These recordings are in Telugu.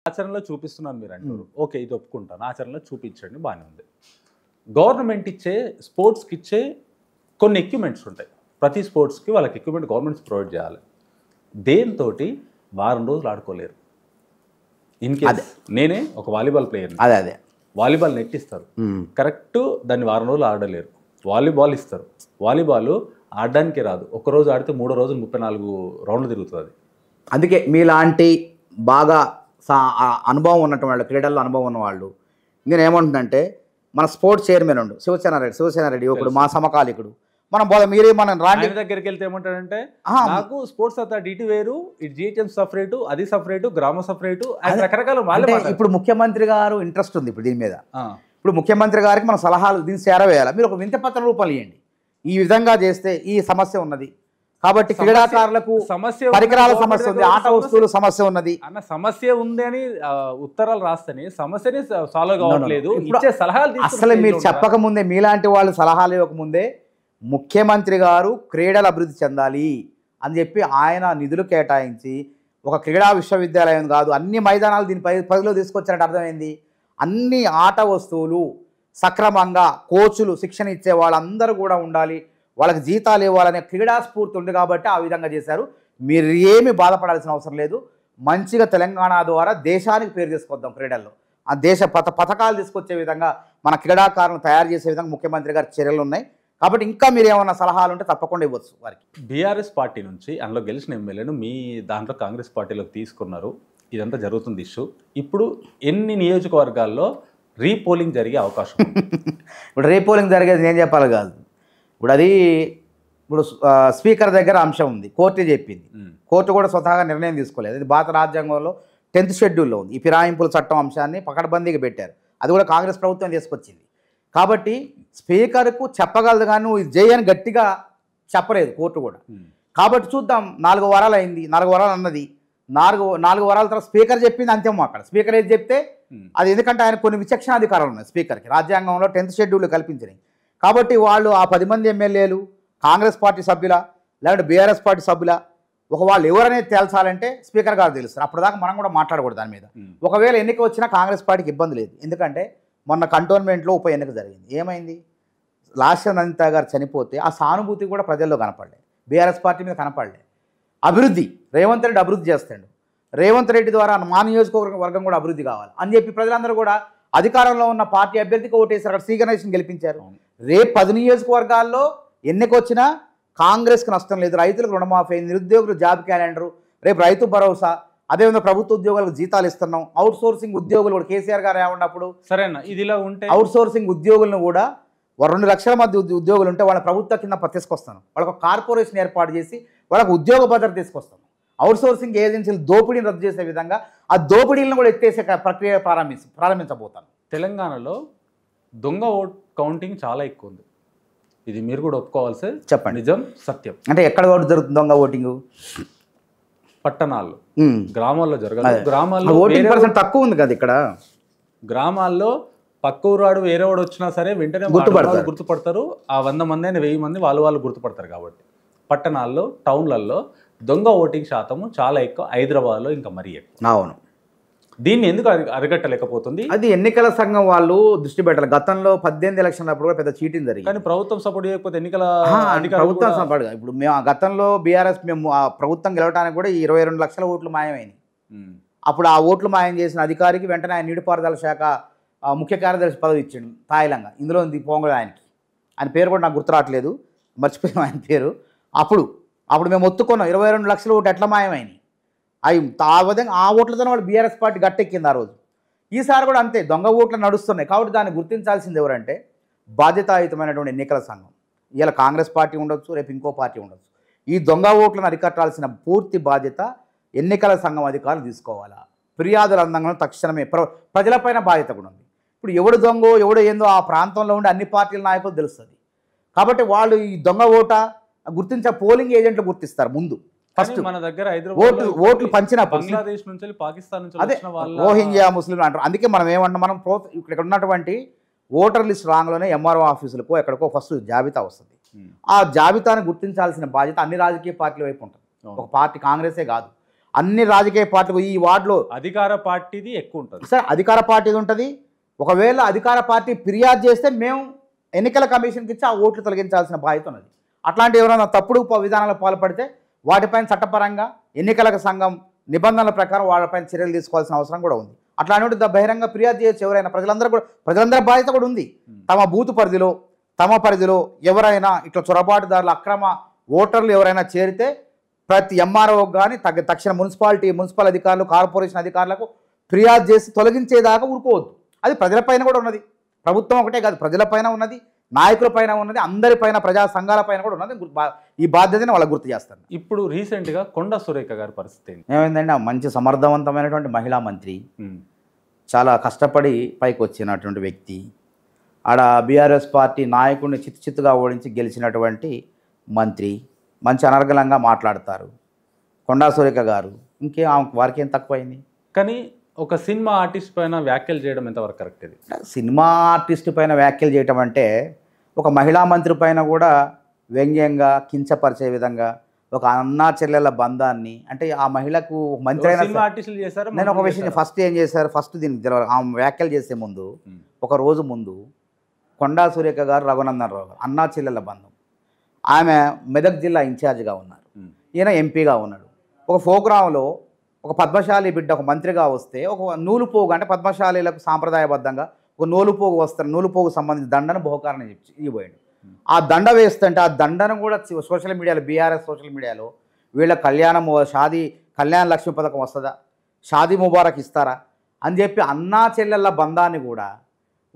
ఆచరణలో చూపిస్తున్నాను మీరు అంటారు. ఓకే, ఇది ఒప్పుకుంటాను. ఆచరణలో చూపించండి, బాగానే ఉంది. గవర్నమెంట్ ఇచ్చే స్పోర్ట్స్కి ఇచ్చే కొన్ని ఎక్విప్మెంట్స్ ఉంటాయి. ప్రతి స్పోర్ట్స్కి వాళ్ళకి ఎక్విప్మెంట్ గవర్నమెంట్స్ ప్రొవైడ్ చేయాలి. దేంతోటి వారం రోజులు ఆడుకోలేరు. ఇన్ కేస్ నేనే ఒక వాలీబాల్ ప్లేయర్ని, అదే వాలీబాల్ నెట్ ఇస్తారు, కరెక్ట్ దాన్ని వారం రోజులు ఆడలేరు. వాలీబాల్ ఇస్తారు, వాలీబాల్ ఆడడానికి రాదు. ఒక్కరోజు ఆడితే 3వ రోజు 34 రౌండ్లు తిరుగుతుంది. అందుకే మీలాంటి బాగా అనుభవం ఉన్నటువంటి వాళ్ళు, క్రీడల్లో అనుభవం ఉన్నవాళ్ళు, నేను ఏమంటుందంటే మన స్పోర్ట్స్ చైర్మన్ ఉండు శివసేన రెడ్డి ఒకడు మా సమకాలికుడు, మనం మీరే మనం రాండి దగ్గరికి వెళ్తే ఏమంటాడంటే నాకు స్పోర్ట్స్ అథారిటీ ఇటు వేరు, ఇటు జిహెచ్ఎం సపరేటు, అది సపరేటు, గ్రామ సపరేటు, రకరకాల. ఇప్పుడు ముఖ్యమంత్రి గారు ఇంట్రెస్ట్ ఉంది ఇప్పుడు దీని మీద. ఇప్పుడు ముఖ్యమంత్రి గారికి మన సలహాలు దీన్ని చేరవేయాలి. మీరు ఒక వింతపత్ర రూపాయలు ఇవ్వండి, ఈ విధంగా చేస్తే ఈ సమస్య ఉన్నది కాబట్టి క్రీడాకారులకు సమస్య, పరికరాల సమస్య ఉంది, ఆట వస్తువులు సమస్య ఉన్నది అన్న సమస్య ఉంది అని ఉత్తరాలు రాస్తేనే సమస్యని సాల్వ్ కావట్లేదు. ఇచ్చే సలహాలు అసలు మీరు చెప్పకముందే, మీలాంటి వాళ్ళు సలహాలు ఇవ్వకముందే ముఖ్యమంత్రి గారు క్రీడలు అభివృద్ధి చెందాలి అని చెప్పి ఆయన నిధులు కేటాయించి ఒక క్రీడా విశ్వవిద్యాలయం కాదు అన్ని మైదానాలు దీని పరిధిలో తీసుకొచ్చినట్టు అర్థమైంది. అన్ని ఆట వస్తువులు సక్రమంగా కోచులు శిక్షణ ఇచ్చే వాళ్ళందరూ కూడా ఉండాలి, వాళ్ళకి జీతాలు ఇవ్వాలనే క్రీడా స్ఫూర్తి ఉంది కాబట్టి ఆ విధంగా చేశారు. మీరు ఏమి బాధపడాల్సిన అవసరం లేదు. మంచిగా తెలంగాణ ద్వారా దేశానికి పేరు తీసుకొద్దాం క్రీడల్లో. ఆ దేశ పథకాలు తీసుకొచ్చే విధంగా మన క్రీడాకారులను తయారు చేసే విధంగా ముఖ్యమంత్రి గారి చర్యలు ఉన్నాయి కాబట్టి ఇంకా మీరు ఏమైనా సలహాలు ఉంటే తప్పకుండా ఇవ్వచ్చు వారికి. బీఆర్ఎస్ పార్టీ నుంచి అందులో గెలిచిన ఎమ్మెల్యేను మీ దాంట్లో కాంగ్రెస్ పార్టీలోకి తీసుకున్నారు, ఇదంతా జరుగుతుంది ఇష్యూ. ఇప్పుడు ఎన్ని నియోజకవర్గాల్లో రీపోలింగ్ జరిగే అవకాశం? ఇప్పుడు రీపోలింగ్ జరిగేది నేను చెప్పాలి కాదు, ఇప్పుడు స్పీకర్ దగ్గర అంశం ఉంది, కోర్టు చెప్పింది. కోర్టు కూడా స్వతహాగా నిర్ణయం తీసుకోలేదు. ఇది భారత రాజ్యాంగంలో 10th షెడ్యూల్లో ఉంది. ఈ ఫిరాయింపుల చట్టం అంశాన్ని పకడ్బందీగా పెట్టారు, అది కూడా కాంగ్రెస్ ప్రభుత్వం తీసుకొచ్చింది. కాబట్టి స్పీకర్కు చెప్పగలదు కానీ నువ్వు ఇది చేయని గట్టిగా చెప్పలేదు కోర్టు కూడా. కాబట్టి చూద్దాం, 4 వారాలు అయింది, 4 వారాలు అన్నది, 4 వారాల తర్వాత స్పీకర్ చెప్పింది అంతేమో. అక్కడ స్పీకర్ ఏది చెప్తే అది, ఎందుకంటే ఆయన కొన్ని విచక్షణాధికారాలు ఉన్నాయి స్పీకర్కి, రాజ్యాంగంలో 10th షెడ్యూల్ కల్పించినాయి. కాబట్టి వాళ్ళు ఆ 10 మంది ఎమ్మెల్యేలు కాంగ్రెస్ పార్టీ సభ్యుల లేదంటే బీఆర్ఎస్ పార్టీ సభ్యుల వాళ్ళు ఎవరనేది తేల్చాలంటే స్పీకర్ గారు తెలుస్తారు. అప్పటిదాకా మనం కూడా మాట్లాడకూడదు దాని మీద. ఒకవేళ ఎన్నిక వచ్చినా కాంగ్రెస్ పార్టీకి ఇబ్బంది లేదు, ఎందుకంటే మొన్న కంటోన్మెంట్లో ఉప ఎన్నిక జరిగింది. ఏమైంది, లాస్య అనిత గారు చనిపోతే ఆ సానుభూతి కూడా ప్రజల్లో కనపడలేదు, బీఆర్ఎస్ పార్టీ మీద కనపడలేదు. అభివృద్ధి రేవంత్ రెడ్డి అభివృద్ధి చేస్తాడు, రేవంత్ రెడ్డి ద్వారా మా నియోజకవర్గం కూడా అభివృద్ధి కావాలి అని చెప్పి ప్రజలందరూ కూడా అధికారంలో ఉన్న పార్టీ అభ్యర్థికి ఓటేశారు, అక్కడ శ్రీగణేష్ని గెలిపించారు. రేపు 10 నియోజకవర్గాల్లో ఎన్నిక వచ్చినా కాంగ్రెస్కి నష్టం లేదు. రైతులకు రుణమాఫీ, నిరుద్యోగులు జాబ్ క్యాలెండరు, రేపు రైతు భరోసా, అదేవిధంగా ప్రభుత్వ ఉద్యోగులకు జీతాలు ఇస్తున్నాం. అవుట్ సోర్సింగ్ ఉద్యోగులు కూడా కేసీఆర్ గారు ఏమన్నప్పుడు సరేనా ఇదిలా ఉంటే అవుట్ సోర్సింగ్ ఉద్యోగులను కూడా 2 లక్షల మంది ఉద్యోగులు ఉంటే వాళ్ళ ప్రభుత్వ కింద తీసుకొస్తాను, వాళ్ళకు కార్పొరేషన్ ఏర్పాటు చేసి వాళ్ళకు ఉద్యోగ భద్రత తీసుకొస్తాను. అవుట్ సోర్సింగ్ ఏజెన్సీలు దోపిడీని రద్దు చేసే విధంగా ఆ దోపిడీలను కూడా ఎత్తేసే ప్రక్రియ ప్రారంభించబోతాను. తెలంగాణలో దొంగ ఓట్ కౌంటింగ్ చాలా ఎక్కువ ఉంది, ఇది మీరు కూడా ఒప్పుకోవాల్సి. చెప్పండి, నిజం సత్యం. అంటే ఎక్కడ ఓటు జరుగుతుంది దొంగ ఓటింగ్? పట్టణాల్లో, గ్రామాల్లో జరగదు. గ్రామాల్లో ఓటింగ్ పర్సెంట్ తక్కువ ఉంది కదా. ఇక్కడ గ్రామాల్లో పక్క ఊరాడు వేరే వాడు వచ్చినా సరే వెంటనే గుర్తుపడతారు. ఆ 100 మంది అయినా 1000 మంది వాళ్ళు గుర్తుపడతారు. కాబట్టి పట్టణాల్లో, టౌన్లలో దొంగ ఓటింగ్ శాతము చాలా ఎక్కువ, హైదరాబాద్లో ఇంకా మరీ ఎక్కువ. అవును, దీన్ని ఎందుకు అరికట్టలేకపోతుంది? అది ఎన్నికల సంఘం వాళ్ళు దృష్టి పెట్టాలి. గతంలో 18 ఎలక్షన్లప్పుడు కూడా పెద్ద చీటింగ్ జరిగింది, కానీ ప్రభుత్వం సపోర్ట్ చేయకపోతే ఎన్నికల ప్రభుత్వం సపోర్ట్. ఇప్పుడు మేము గతంలో బీఆర్ఎస్ ఆ ప్రభుత్వం గెలవడానికి కూడా 22 లక్షల ఓట్లు మాయమైంది. అప్పుడు ఆ ఓట్లు మాయం చేసిన అధికారికి వెంటనే ఆయన నీటిపారుదల శాఖ ముఖ్య కార్యదర్శి పదవి ఇచ్చిండు తాయిలంగా. ఇందులో ఉంది పొంగల్ ఆయన పేరు కూడా నాకు గుర్తు రావట్లేదు, మర్చిపోయాం ఆయన పేరు. అప్పుడు మేము ఒత్తుకున్నాం 22 లక్షల ఓట్లు ఎట్లా మాయమైంది. ఆ విధంగా ఆ ఓట్లతో వాళ్ళు బీఆర్ఎస్ పార్టీ గట్టెక్కింది ఆ రోజు. ఈసారి కూడా అంతే, దొంగ ఓట్లు నడుస్తున్నాయి. కాబట్టి దాన్ని గుర్తించాల్సింది ఎవరంటే బాధ్యతాయుతమైనటువంటి ఎన్నికల సంఘం. ఇలా కాంగ్రెస్ పార్టీ ఉండొచ్చు, రేపు ఇంకో పార్టీ ఉండొచ్చు. ఈ దొంగ ఓట్లను అరికట్టాల్సిన పూర్తి బాధ్యత ఎన్నికల సంఘం అధికారులు తీసుకోవాలా. ఫిర్యాదుల అందంగా తక్షణమే ప్రజలపైన బాధ్యత కూడా ఉంది. ఇప్పుడు ఎవడు దొంగో ఎవడు ఏందో ఆ ప్రాంతంలో ఉండే అన్ని పార్టీల నాయకులు తెలుస్తుంది. కాబట్టి వాళ్ళు ఈ దొంగ ఓట గుర్తించే పోలింగ్ ఏజెంట్లు గుర్తిస్తారు ముందు. ఫస్ట్ మన దగ్గర ఓట్లు పంచిన బంగ్లాదేశ్ నుంచి, పాకిస్తాన్ నుంచి, అదే రోహింగ్యా ముస్లింలు అంటారు. అందుకే మనం ఏమన్నా మనం ఇక్కడ ఉన్నటువంటి ఓటర్ లిస్ట్ రాంగ్లోనే ఎంఆర్ఓ ఆఫీసులకు ఎక్కడికో ఫస్ట్ జాబితా వస్తుంది. ఆ జాబితాను గుర్తించాల్సిన బాధ్యత అన్ని రాజకీయ పార్టీల వైపు ఉంటుంది. ఒక పార్టీ కాంగ్రెసే కాదు, అన్ని రాజకీయ పార్టీలు ఈ వార్డులో అధికార పార్టీది ఎక్కువ ఉంటుంది సార్, అధికార పార్టీది ఉంటుంది. ఒకవేళ అధికార పార్టీ ఫిర్యాదు చేస్తే మేము ఎన్నికల కమిషన్కి ఇచ్చి ఆ ఓట్లు తొలగించాల్సిన బాధ్యత ఉన్నది. అట్లాంటి ఎవరైనా తప్పుడు విధానాలకు పాల్పడితే వాటిపైన చట్టపరంగా ఎన్నికల సంఘం నిబంధనల ప్రకారం వాళ్ళపైన చర్యలు తీసుకోవాల్సిన అవసరం కూడా ఉంది. అట్లాంటి బహిరంగ ఫిర్యాదు చేయొచ్చు ఎవరైనా. ప్రజలందరి బాధ్యత కూడా ఉంది. తమ బూత్ పరిధిలో ఎవరైనా ఇట్లా చొరబాటుదారులు అక్రమ ఓటర్లు ఎవరైనా చేరితే ప్రతి ఎంఆర్ఓకి కానీ తక్షణ మున్సిపల్ అధికారులు, కార్పొరేషన్ అధికారులకు ఫిర్యాదు చేసి తొలగించేదాకా ఊరుకోవద్దు. అది ప్రజలపైన కూడా ఉన్నది. ప్రభుత్వం ఒకటే కాదు, ప్రజలపైన ఉన్నది, నాయకులపైన ఉన్నది, అందరిపైన, ప్రజా సంఘాలపైన కూడా ఉన్నది. ఈ బాధ్యతని వాళ్ళకి గుర్తు చేస్తాను. ఇప్పుడు రీసెంట్గా కొండా సురేఖ గారి పరిస్థితి ఏమైందండి, ఆ మంచి సమర్థవంతమైనటువంటి మహిళా మంత్రి, చాలా కష్టపడి పైకి వచ్చినటువంటి వ్యక్తి, ఆడ బీఆర్ఎస్ పార్టీ నాయకుడిని చిత్తుగా ఓడించి గెలిచినటువంటి మంత్రి, మంచి అనర్గళంగా మాట్లాడతారు కొండా సురేఖ గారు. వారికి ఏం తక్కువైంది? కానీ ఒక సినిమా ఆర్టిస్ట్ పైన వ్యాఖ్యలు చేయడం ఎంతవరకు కరెక్ట్? ఇది సినిమా ఆర్టిస్ట్ పైన వ్యాఖ్యలు చేయటం అంటే ఒక మహిళా మంత్రి పైన కూడా వ్యంగ్యంగా కించపరిచే విధంగా ఒక అన్నా చెల్లెల బంధాన్ని, అంటే ఆ మహిళకు మంత్రి అయినా నేను ఒక విషయం ఫస్ట్ ఏం చేశారు, దీనికి తెలియదు. ఆమె వ్యాఖ్యలు చేసే ముందు ఒక రోజు ముందు కొండా సురేఖ గారు, రఘునందన్ రావు గారు అన్నా చెల్లెల బంధం, ఆమె మెదక్ జిల్లా ఇన్ఛార్జిగా ఉన్నారు, ఈయన ఎంపీగా ఉన్నాడు. ఒక ప్రోగ్రాంలో ఒక పద్మశాలి బిడ్డ ఒక మంత్రిగా వస్తే ఒక నూలుపోగు, అంటే పద్మశాలీలకు సాంప్రదాయబద్ధంగా ఒక నూలుపోగు వస్తారు, నూలుపోగు సంబంధించిన దండను బహుకారం ఇవ్వబోయాడు. ఆ దండ వేస్తుంటే ఆ దండను కూడా సోషల్ మీడియాలో, బీఆర్ఎస్ సోషల్ మీడియాలో వీళ్ళ కళ్యాణ లక్ష్మి పథకం వస్తుందా, షాదీ ముబారక్ ఇస్తారా అని చెప్పి అన్నా చెల్లెళ్ళ బంధాన్ని కూడా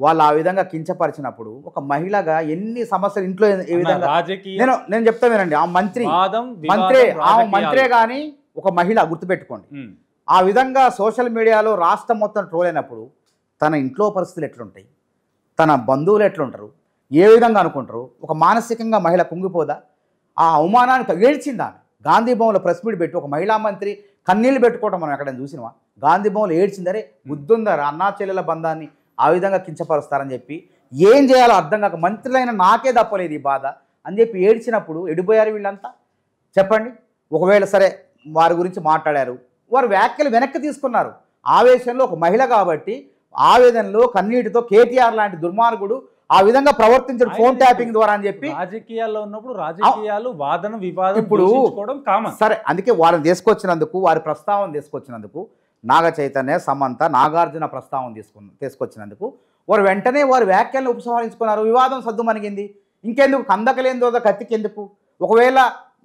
వాళ్ళు ఆ విధంగా కించపరిచినప్పుడు ఒక మహిళగా ఎన్ని సమస్యలు ఇంట్లో ఏ విధంగా నేను చెప్తా వినండి. ఆ మంత్రే కానీ ఒక మహిళ, గుర్తుపెట్టుకోండి. ఆ విధంగా సోషల్ మీడియాలో రాష్ట్రం మొత్తం ట్రోల్ అయినప్పుడు తన ఇంట్లో పరిస్థితులు ఎట్లుంటాయి, తన బంధువులు ఎట్లుంటారు, ఏ విధంగా అనుకుంటారు? ఒక మానసికంగా మహిళ కుంగిపోదా? ఆ అవమానాన్ని ఏడ్చిందా? గాంధీ భవన్లో ప్రెస్ మీట్ పెట్టి ఒక మహిళా మంత్రి కన్నీళ్ళు పెట్టుకోవటం మనం ఎక్కడైనా చూసినవా? గాంధీ భవన్లో ఏడ్చిందరే, బుద్ధుందరా అన్నా చెల్లెల బంధాన్ని ఆ విధంగా కించపరుస్తారని చెప్పి ఏం చేయాలో అర్థం కాక మంత్రులైన నాకే తప్పలేదు ఈ బాధ అని చెప్పి ఏడ్చినప్పుడు ఎడిపోయారు వీళ్ళంతా చెప్పండి. ఒకవేళ సరే వారి గురించి మాట్లాడారు, వారు వ్యాఖ్యలు వెనక్కి తీసుకున్నారు. ఆవేశంలో ఒక మహిళ కాబట్టి ఆవేదనలో కన్నీటితో కేటీఆర్ లాంటి దుర్మార్గుడు ఆ విధంగా ప్రవర్తించడం ఫోన్ ట్యాపింగ్ ద్వారా అని చెప్పి రాజకీయాల్లో ఉన్నప్పుడు రాజకీయాలు వాదన వివాదం ఇప్పుడు కామన్. సరే, అందుకే వాళ్ళని తీసుకొచ్చినందుకు, వారి ప్రస్తావన తీసుకొచ్చినందుకు, నాగ చైతన్య, సమంత, నాగార్జున ప్రస్తావన తీసుకొచ్చినందుకు వారు వెంటనే వారి వ్యాఖ్యలను ఉపసంహరించుకున్నారు. వివాదం సద్దుమణిగింది. ఇంకెందుకు కందకలేందో కత్తికెందుకు? ఒకవేళ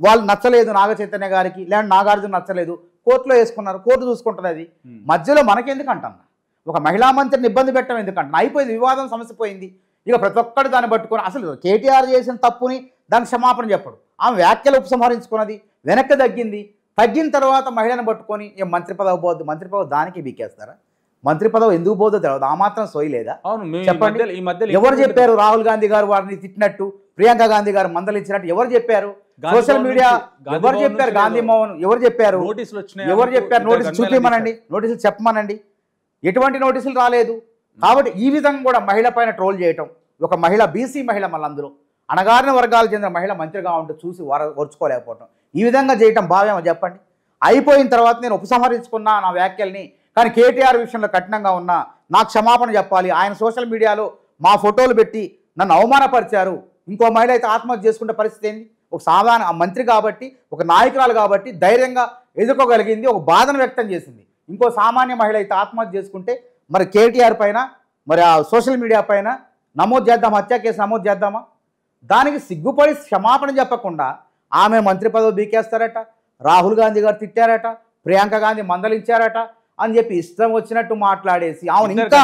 వాళ్ళు నచ్చలేదు నాగ చైతన్య గారికి, లేదంటే నాగార్జున నచ్చలేదు, కోర్టులో వేసుకున్నారు, కోర్టు చూసుకుంటుంది. అది మధ్యలో మనకెందుకు అంటున్నా? ఒక మహిళా మంత్రిని ఇబ్బంది పెట్టడం ఎందుకంటున్నా? అయిపోయింది, వివాదం సమస్య పోయింది. ఇక ప్రతి ఒక్కరు దాన్ని పట్టుకొని అసలు కేటీఆర్ చేసిన తప్పుని దానికి క్షమాపణ చెప్పడు. ఆమె వ్యాఖ్యలు ఉపసంహరించుకున్నది, వెనక్కి తగ్గిన తర్వాత మహిళను పట్టుకొని మంత్రి పదవి పోద్దు, మంత్రి పదవి దానికి బీకేస్తారా? మంత్రి పదవి ఎందుకు పోదో తెలియదు. ఆ మాత్రం సోయి లేదా? చెప్పండి. ఎవరు చెప్పారు ఎవరు గాంధీ గారు వారిని తిట్టినట్టు, ప్రియాంక గాంధీ గారు మందలించినట్టు ఎవరు చెప్పారు? సోషల్ మీడియా ఎవరు చెప్పారు? గాంధీ మోహన్ ఎవరు చెప్పారు? నోటీసులు చూపించమనండి, నోటీసులు చెప్పమనండి. ఎటువంటి నోటీసులు రాలేదు. కాబట్టి ఈ విధంగా కూడా మహిళ పైన ట్రోల్ చేయటం, ఒక మహిళ, బీసీ మహిళ, మళ్ళీ అందులో అణగారిన వర్గాలకు చెందిన మహిళ మంత్రిగా ఉంటే చూసి ఓర్చుకోలేకపోవటం, ఈ విధంగా చేయటం భావ్యమో చెప్పండి. అయిపోయిన తర్వాత నేను ఉపసంహరించుకున్నా నా వ్యాఖ్యల్ని, కానీ కేటీఆర్ విషయంలో కఠినంగా ఉన్నా, నాకు క్షమాపణ చెప్పాలి. ఆయన సోషల్ మీడియాలో మా ఫోటోలు పెట్టి నన్ను అవమానపరిచారు. ఇంకో మహిళ అయితే ఆత్మహత్య చేసుకునే పరిస్థితి ఏంది? ఒక సాధారణ మంత్రి కాబట్టి, ఒక నాయకురాలు కాబట్టి ధైర్యంగా ఎదుర్కోగలిగింది, ఒక బాధను వ్యక్తం చేసింది. ఇంకో సామాన్య మహిళ అయితే ఆత్మహత్య చేసుకుంటే మరి కేటీఆర్ పైన, మరి ఆ సోషల్ మీడియా పైన నమోదు చేద్దామా, హత్య కేసు నమోదు చేద్దామా? దానికి సిగ్గుపడి క్షమాపణ చెప్పకుండా ఆమె మంత్రి పదవి బీకేస్తారట, రాహుల్ గాంధీ గారు తిట్టారట, ప్రియాంక గాంధీ మందలించారట అని చెప్పి ఇష్టం వచ్చినట్టు మాట్లాడేసి ఆమెను ఇంకా